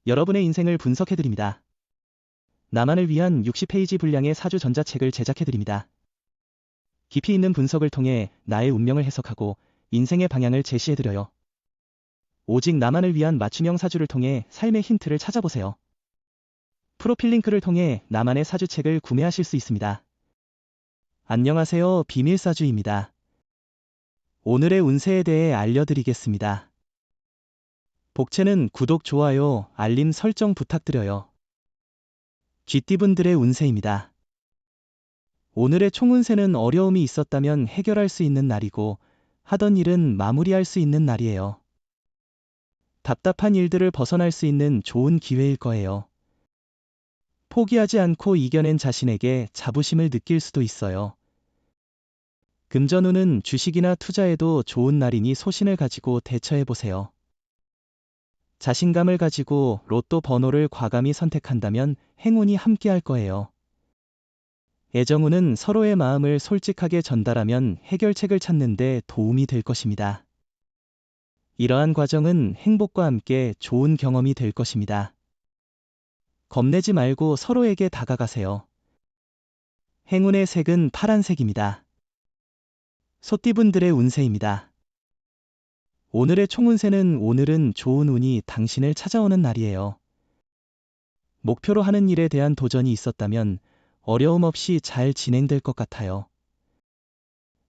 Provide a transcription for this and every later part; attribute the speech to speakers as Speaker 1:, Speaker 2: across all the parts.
Speaker 1: 여러분의 인생을 분석해드립니다. 나만을 위한 60페이지 분량의 사주 전자책을 제작해드립니다. 깊이 있는 분석을 통해 나의 운명을 해석하고 인생의 방향을 제시해드려요. 오직 나만을 위한 맞춤형 사주를 통해 삶의 힌트를 찾아보세요. 프로필 링크를 통해 나만의 사주책을 구매하실 수 있습니다. 안녕하세요, 비밀사주입니다. 오늘의 운세에 대해 알려드리겠습니다. 복채는 구독, 좋아요, 알림 설정 부탁드려요. 쥐띠분들의 운세입니다. 오늘의 총운세는 어려움이 있었다면 해결할 수 있는 날이고 하던 일은 마무리할 수 있는 날이에요. 답답한 일들을 벗어날 수 있는 좋은 기회일 거예요. 포기하지 않고 이겨낸 자신에게 자부심을 느낄 수도 있어요. 금전운은 주식이나 투자에도 좋은 날이니 소신을 가지고 대처해보세요. 자신감을 가지고 로또 번호를 과감히 선택한다면 행운이 함께할 거예요. 애정운은 서로의 마음을 솔직하게 전달하면 해결책을 찾는 데 도움이 될 것입니다. 이러한 과정은 행복과 함께 좋은 경험이 될 것입니다. 겁내지 말고 서로에게 다가가세요. 행운의 색은 파란색입니다. 소띠분들의 운세입니다. 오늘의 총운세는 오늘은 좋은 운이 당신을 찾아오는 날이에요. 목표로 하는 일에 대한 도전이 있었다면 어려움 없이 잘 진행될 것 같아요.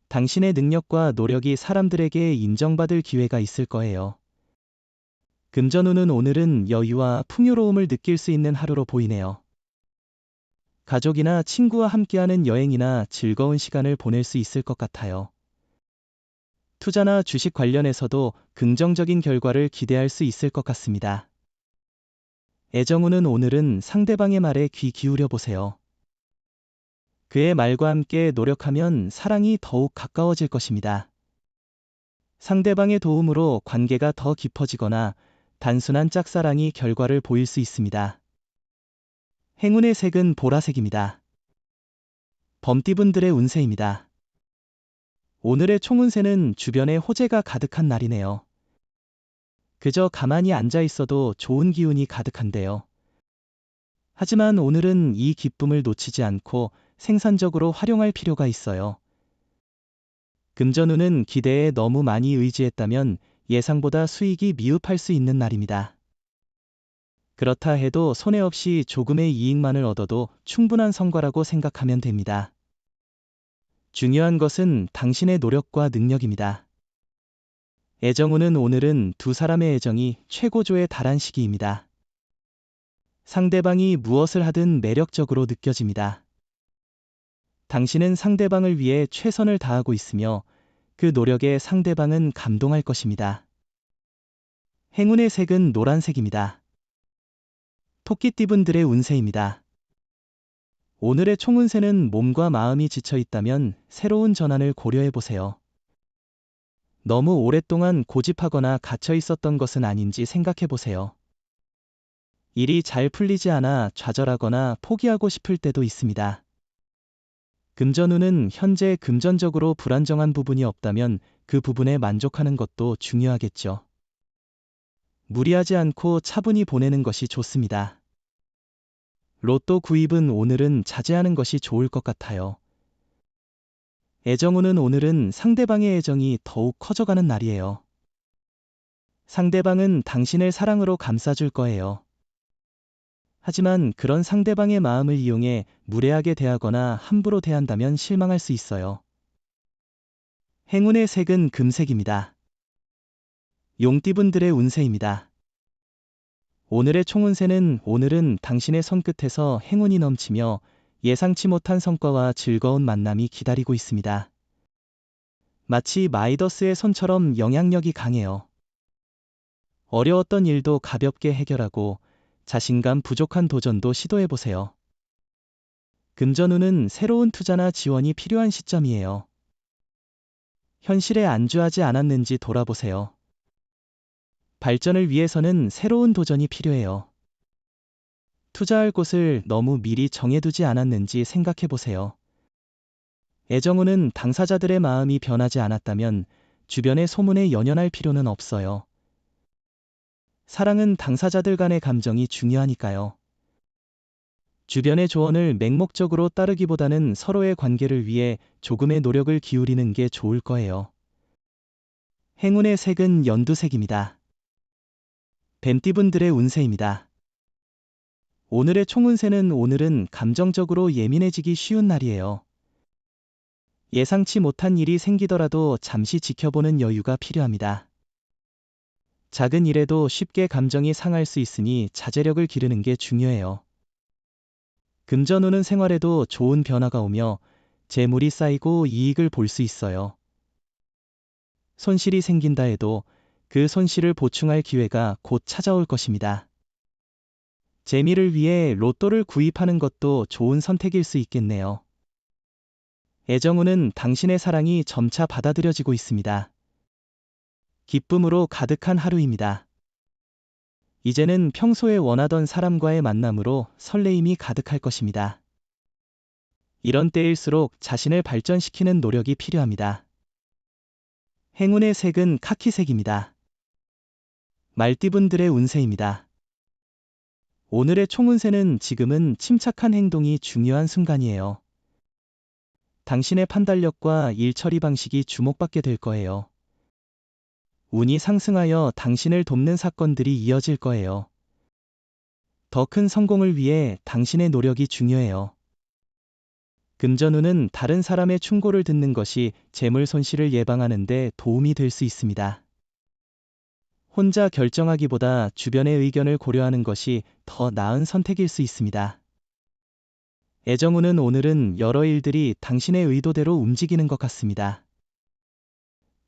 Speaker 1: 당신의 능력과 노력이 사람들에게 인정받을 기회가 있을 거예요. 금전운은 오늘은 여유와 풍요로움을 느낄 수 있는 하루로 보이네요. 가족이나 친구와 함께하는 여행이나 즐거운 시간을 보낼 수 있을 것 같아요. 투자나 주식 관련해서도 긍정적인 결과를 기대할 수 있을 것 같습니다. 애정운은 오늘은 상대방의 말에 귀 기울여 보세요. 그의 말과 함께 노력하면 사랑이 더욱 가까워질 것입니다. 상대방의 도움으로 관계가 더 깊어지거나 단순한 짝사랑이 결과를 보일 수 있습니다. 행운의 색은 보라색입니다. 범띠분들의 운세입니다. 오늘의 총운세는 주변에 호재가 가득한 날이네요. 그저 가만히 앉아 있어도 좋은 기운이 가득한데요. 하지만 오늘은 이 기쁨을 놓치지 않고 생산적으로 활용할 필요가 있어요. 금전운은 기대에 너무 많이 의지했다면 예상보다 수익이 미흡할 수 있는 날입니다. 그렇다 해도 손해 없이 조금의 이익만을 얻어도 충분한 성과라고 생각하면 됩니다. 중요한 것은 당신의 노력과 능력입니다. 애정운은 오늘은 두 사람의 애정이 최고조에 달한 시기입니다. 상대방이 무엇을 하든 매력적으로 느껴집니다. 당신은 상대방을 위해 최선을 다하고 있으며 그 노력에 상대방은 감동할 것입니다. 행운의 색은 노란색입니다. 토끼띠분들의 운세입니다. 오늘의 총운세는 몸과 마음이 지쳐 있다면 새로운 전환을 고려해보세요. 너무 오랫동안 고집하거나 갇혀 있었던 것은 아닌지 생각해보세요. 일이 잘 풀리지 않아 좌절하거나 포기하고 싶을 때도 있습니다. 금전운은 현재 금전적으로 불안정한 부분이 없다면 그 부분에 만족하는 것도 중요하겠죠. 무리하지 않고 차분히 보내는 것이 좋습니다. 로또 구입은 오늘은 자제하는 것이 좋을 것 같아요. 애정운은 오늘은 상대방의 애정이 더욱 커져가는 날이에요. 상대방은 당신을 사랑으로 감싸줄 거예요. 하지만 그런 상대방의 마음을 이용해 무례하게 대하거나 함부로 대한다면 실망할 수 있어요. 행운의 색은 금색입니다. 용띠분들의 운세입니다. 오늘의 총운세는 오늘은 당신의 손끝에서 행운이 넘치며 예상치 못한 성과와 즐거운 만남이 기다리고 있습니다. 마치 마이더스의 손처럼 영향력이 강해요. 어려웠던 일도 가볍게 해결하고 자신감 부족한 도전도 시도해보세요. 금전운은 새로운 투자나 지원이 필요한 시점이에요. 현실에 안주하지 않았는지 돌아보세요. 발전을 위해서는 새로운 도전이 필요해요. 투자할 곳을 너무 미리 정해두지 않았는지 생각해보세요. 애정운은 당사자들의 마음이 변하지 않았다면 주변의 소문에 연연할 필요는 없어요. 사랑은 당사자들 간의 감정이 중요하니까요. 주변의 조언을 맹목적으로 따르기보다는 서로의 관계를 위해 조금의 노력을 기울이는 게 좋을 거예요. 행운의 색은 연두색입니다. 뱀띠분들의 운세입니다. 오늘의 총운세는 오늘은 감정적으로 예민해지기 쉬운 날이에요. 예상치 못한 일이 생기더라도 잠시 지켜보는 여유가 필요합니다. 작은 일에도 쉽게 감정이 상할 수 있으니 자제력을 기르는 게 중요해요. 금전운은 생활에도 좋은 변화가 오며 재물이 쌓이고 이익을 볼 수 있어요. 손실이 생긴다 해도 그 손실을 보충할 기회가 곧 찾아올 것입니다. 재미를 위해 로또를 구입하는 것도 좋은 선택일 수 있겠네요. 애정운은 당신의 사랑이 점차 받아들여지고 있습니다. 기쁨으로 가득한 하루입니다. 이제는 평소에 원하던 사람과의 만남으로 설레임이 가득할 것입니다. 이런 때일수록 자신을 발전시키는 노력이 필요합니다. 행운의 색은 카키색입니다. 말띠분들의 운세입니다. 오늘의 총운세는 지금은 침착한 행동이 중요한 순간이에요. 당신의 판단력과 일 처리 방식이 주목받게 될 거예요. 운이 상승하여 당신을 돕는 사건들이 이어질 거예요. 더 큰 성공을 위해 당신의 노력이 중요해요. 금전운은 다른 사람의 충고를 듣는 것이 재물 손실을 예방하는 데 도움이 될 수 있습니다. 혼자 결정하기보다 주변의 의견을 고려하는 것이 더 나은 선택일 수 있습니다. 애정운은 오늘은 여러 일들이 당신의 의도대로 움직이는 것 같습니다.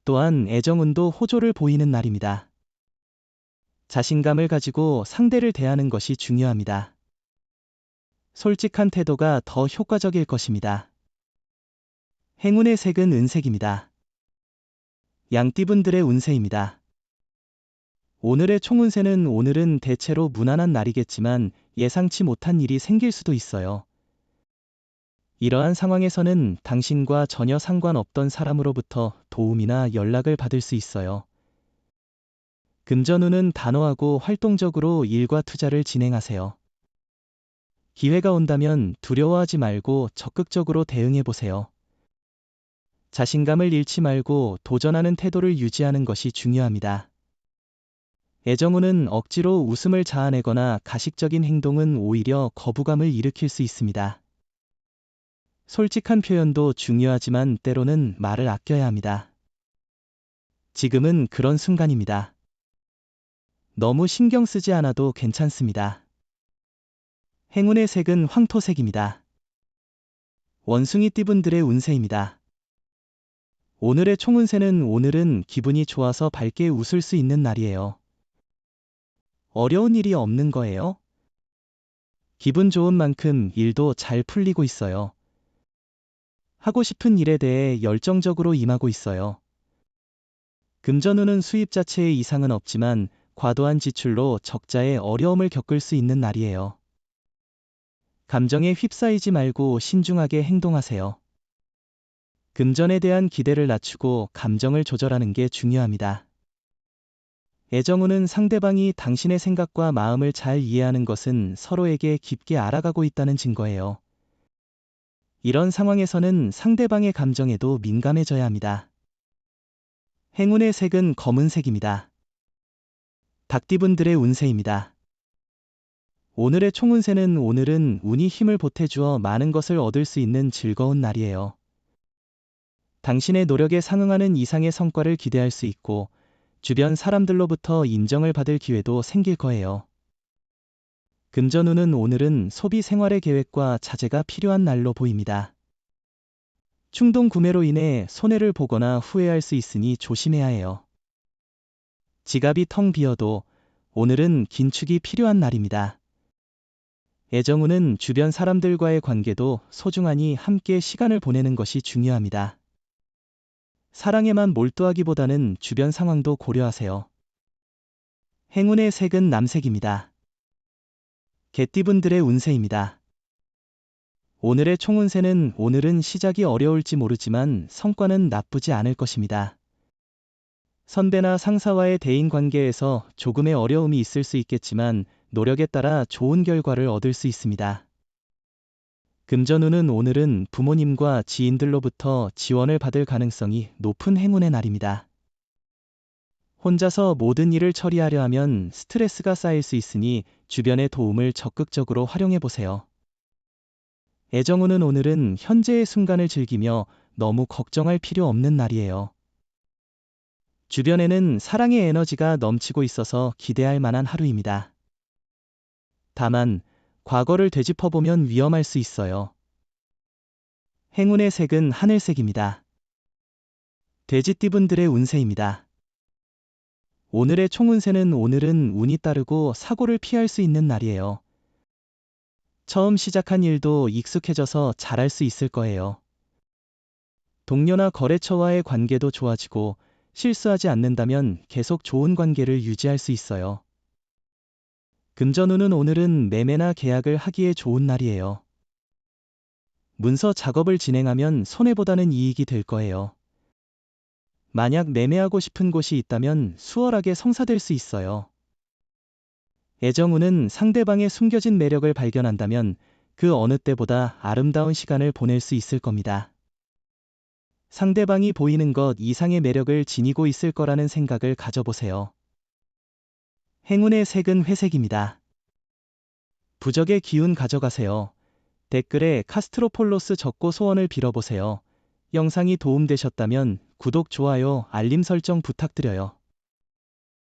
Speaker 1: 또한 애정운도 호조를 보이는 날입니다. 자신감을 가지고 상대를 대하는 것이 중요합니다. 솔직한 태도가 더 효과적일 것입니다. 행운의 색은 은색입니다. 양띠분들의 운세입니다. 오늘의 총운세는 오늘은 대체로 무난한 날이겠지만 예상치 못한 일이 생길 수도 있어요. 이러한 상황에서는 당신과 전혀 상관없던 사람으로부터 도움이나 연락을 받을 수 있어요. 금전운은 단호하고 활동적으로 일과 투자를 진행하세요. 기회가 온다면 두려워하지 말고 적극적으로 대응해 보세요. 자신감을 잃지 말고 도전하는 태도를 유지하는 것이 중요합니다. 애정운은 억지로 웃음을 자아내거나 가식적인 행동은 오히려 거부감을 일으킬 수 있습니다. 솔직한 표현도 중요하지만 때로는 말을 아껴야 합니다. 지금은 그런 순간입니다. 너무 신경 쓰지 않아도 괜찮습니다. 행운의 색은 황토색입니다. 원숭이띠분들의 운세입니다. 오늘의 총운세는 오늘은 기분이 좋아서 밝게 웃을 수 있는 날이에요. 어려운 일이 없는 거예요? 기분 좋은 만큼 일도 잘 풀리고 있어요. 하고 싶은 일에 대해 열정적으로 임하고 있어요. 금전운은 수입 자체에 이상은 없지만 과도한 지출로 적자에 어려움을 겪을 수 있는 날이에요. 감정에 휩싸이지 말고 신중하게 행동하세요. 금전에 대한 기대를 낮추고 감정을 조절하는 게 중요합니다. 애정운은 상대방이 당신의 생각과 마음을 잘 이해하는 것은 서로에게 깊게 알아가고 있다는 증거예요. 이런 상황에서는 상대방의 감정에도 민감해져야 합니다. 행운의 색은 검은색입니다. 닭띠분들의 운세입니다. 오늘의 총운세는 오늘은 운이 힘을 보태주어 많은 것을 얻을 수 있는 즐거운 날이에요. 당신의 노력에 상응하는 이상의 성과를 기대할 수 있고 주변 사람들로부터 인정을 받을 기회도 생길 거예요. 금전운은 오늘은 소비 생활의 계획과 자제가 필요한 날로 보입니다. 충동 구매로 인해 손해를 보거나 후회할 수 있으니 조심해야 해요. 지갑이 텅 비어도 오늘은 긴축이 필요한 날입니다. 애정운은 주변 사람들과의 관계도 소중하니 함께 시간을 보내는 것이 중요합니다. 사랑에만 몰두하기보다는 주변 상황도 고려하세요. 행운의 색은 남색입니다. 개띠분들의 운세입니다. 오늘의 총운세는 오늘은 시작이 어려울지 모르지만 성과는 나쁘지 않을 것입니다. 선배나 상사와의 대인 관계에서 조금의 어려움이 있을 수 있겠지만 노력에 따라 좋은 결과를 얻을 수 있습니다. 금전운은 오늘은 부모님과 지인들로부터 지원을 받을 가능성이 높은 행운의 날입니다. 혼자서 모든 일을 처리하려 하면 스트레스가 쌓일 수 있으니 주변의 도움을 적극적으로 활용해 보세요. 애정운은 오늘은 현재의 순간을 즐기며 너무 걱정할 필요 없는 날이에요. 주변에는 사랑의 에너지가 넘치고 있어서 기대할 만한 하루입니다. 다만, 과거를 되짚어보면 위험할 수 있어요. 행운의 색은 하늘색입니다. 돼지띠분들의 운세입니다. 오늘의 총운세는 오늘은 운이 따르고 사고를 피할 수 있는 날이에요. 처음 시작한 일도 익숙해져서 잘할 수 있을 거예요. 동료나 거래처와의 관계도 좋아지고 실수하지 않는다면 계속 좋은 관계를 유지할 수 있어요. 금전운은 오늘은 매매나 계약을 하기에 좋은 날이에요. 문서 작업을 진행하면 손해보다는 이익이 될 거예요. 만약 매매하고 싶은 곳이 있다면 수월하게 성사될 수 있어요. 애정운은 상대방의 숨겨진 매력을 발견한다면 그 어느 때보다 아름다운 시간을 보낼 수 있을 겁니다. 상대방이 보이는 것 이상의 매력을 지니고 있을 거라는 생각을 가져보세요. 행운의 색은 회색입니다. 부적의 기운 가져가세요. 댓글에 카스트로폴로스 적고 소원을 빌어보세요. 영상이 도움되셨다면 구독, 좋아요, 알림 설정 부탁드려요.